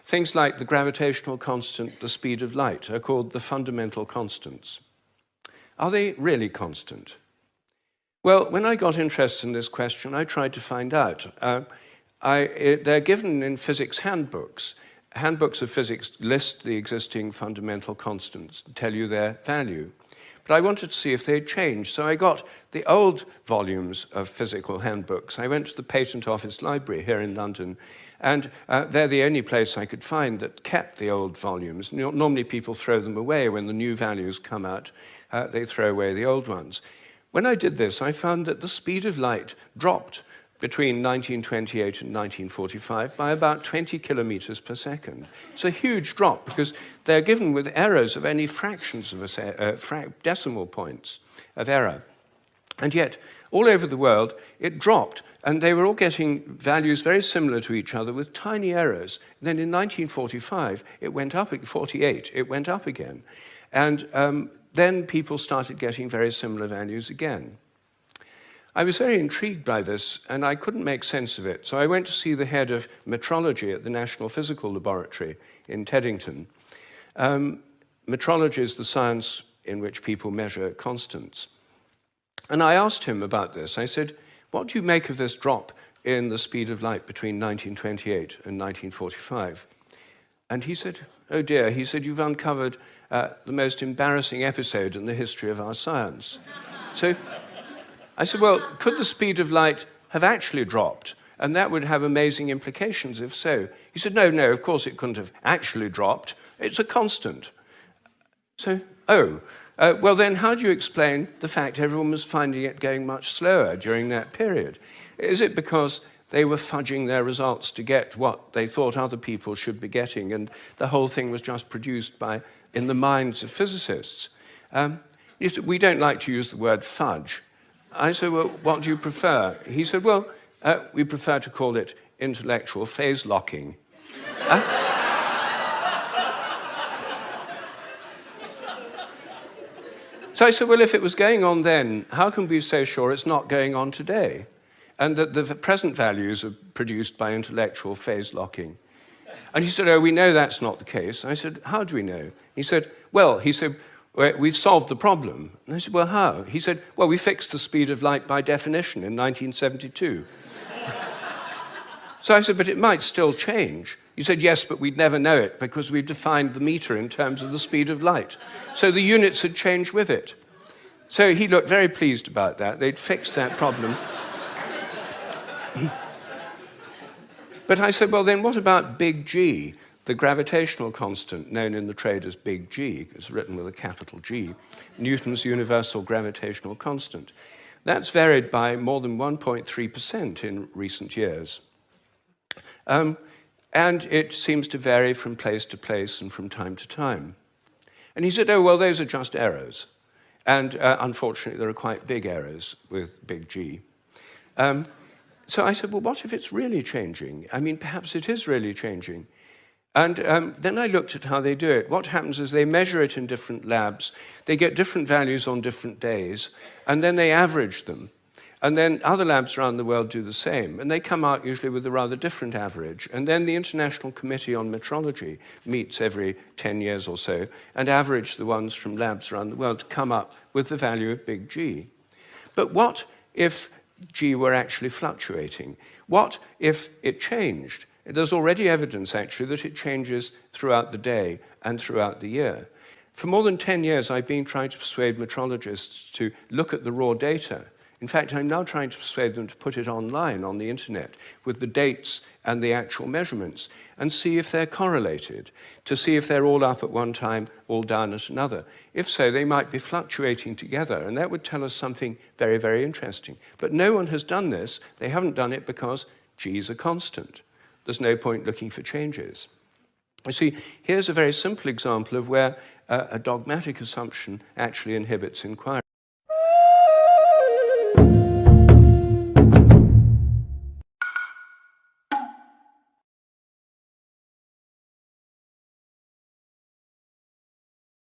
things like the gravitational constant, the speed of light, are called the fundamental constants. Are they really constant? Well, when I got interested in this question, I tried to find out. They're given in physics handbooks. Handbooks of physics list the existing fundamental constants, tell you their value. But I wanted to see if they'd changed. So I got the old volumes of physical handbooks. I went to the Patent Office Library here in London, and they're the only place I could find that kept the old volumes. Normally people throw them away when the new values come out. They throw away the old ones. When I did this, I found that the speed of light dropped between 1928 and 1945 by about 20 kilometers per second. It's a huge drop because they're given with errors of only fractions of decimal points of error. And yet, all over the world, it dropped, and they were all getting values very similar to each other with tiny errors. And then in 1945, it went up, 48, it went up again. And then people started getting very similar values again. I was very intrigued by this, and I couldn't make sense of it. So I went to see the head of metrology at the National Physical Laboratory in Teddington. Metrology is the science in which people measure constants. And I asked him about this. I said, what do you make of this drop in the speed of light between 1928 and 1945? And he said, oh dear, he said, you've uncovered the most embarrassing episode in the history of our science. So I said, well, could the speed of light have actually dropped? And that would have amazing implications if so. He said, no, of course it couldn't have actually dropped. It's a constant. So, well then how do you explain the fact everyone was finding it going much slower during that period? Is it because they were fudging their results to get what they thought other people should be getting, and the whole thing was just produced in the minds of physicists? We don't like to use the word fudge. I said, well, what do you prefer? He said, well, we prefer to call it intellectual phase locking. So I said, well, if it was going on then, how can we be so sure it's not going on today? And that the present values are produced by intellectual phase locking. And he said, oh, we know that's not the case. I said, how do we know? He said, we've solved the problem. And I said, well, how? He said, well, we fixed the speed of light by definition in 1972. So I said, but it might still change. He said, yes, but we'd never know it because we've defined the meter in terms of the speed of light. So the units had changed with it. So he looked very pleased about that. They'd fixed that problem. But I said, well, then what about big G, the gravitational constant known in the trade as big G? It's written with a capital G, Newton's universal gravitational constant. That's varied by more than 1.3% in recent years. And it seems to vary from place to place and from time to time. And he said, oh, well, those are just errors. And unfortunately, there are quite big errors with big G. So I said, well, what if it's really changing? I mean, perhaps it is really changing. And then I looked at how they do it. What happens is they measure it in different labs. They get different values on different days, and then they average them. And then other labs around the world do the same, and they come out usually with a rather different average. And then the International Committee on Metrology meets every 10 years or so and average the ones from labs around the world to come up with the value of big G. But what if G were actually fluctuating? What if it changed? There's already evidence, actually, that it changes throughout the day and throughout the year. For more than 10 years, I've been trying to persuade metrologists to look at the raw data. In fact, I'm now trying to persuade them to put it online on the internet with the dates and the actual measurements and see if they're correlated, to see if they're all up at one time, all down at another. If so, they might be fluctuating together, and that would tell us something very, very interesting. But no one has done this. They haven't done it because G is a constant. There's no point looking for changes. You see, here's a very simple example of where a dogmatic assumption actually inhibits inquiry.